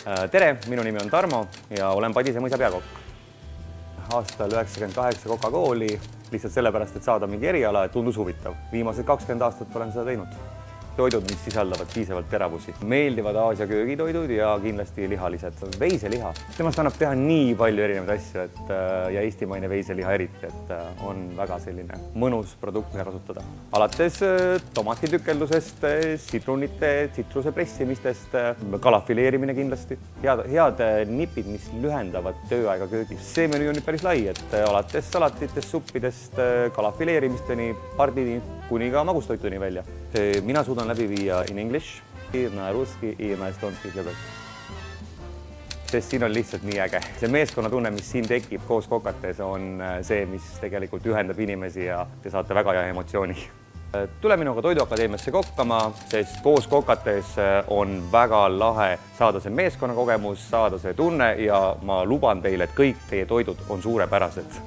Tere, minu nimi on Tarmo ja olen Padise mõisa peakokk. Aastal 98 Koka kooli lihtsalt sellepärast, et saada mingi eriala, et tundus huvitav. Viimased 20 aastat olen seda teinud. Toidud, mis sisaldavad piisavalt teravusi. Meeldivad Aasia köögitoidud ja kindlasti lihalised. Veiseliha. Temast annab teha nii palju erinevaid asju, ja eestimaine veiseliha eriti, et on väga selline mõnus produkt, mida kasutada. Alates tomatitükeldusest, sitrunite, tsitruse pressimistest, kalafileerimine kindlasti. Head nipid, mis lühendavad tööaega köögis. See menü on nüüd päris lai, et alates salatitest, suppidest, kalafileerimisteni, pardini, kuni ka magustoituni välja. Mina suudan läbi viia in english, na ruski ja na estonski keeles. Sest siin on lihtsalt nii äge. See meeskonnatunne, mis siin tekib koos kokates, on see, mis tegelikult ühendab inimesi ja te saate väga hea emotsiooni. Tule minuga Toiduakadeemiasse kokkama, sest koos kokates on väga lahe saada see meeskonnakogemus, saada see tunne ja ma luban teile, et kõik teie toidud on suurepärased.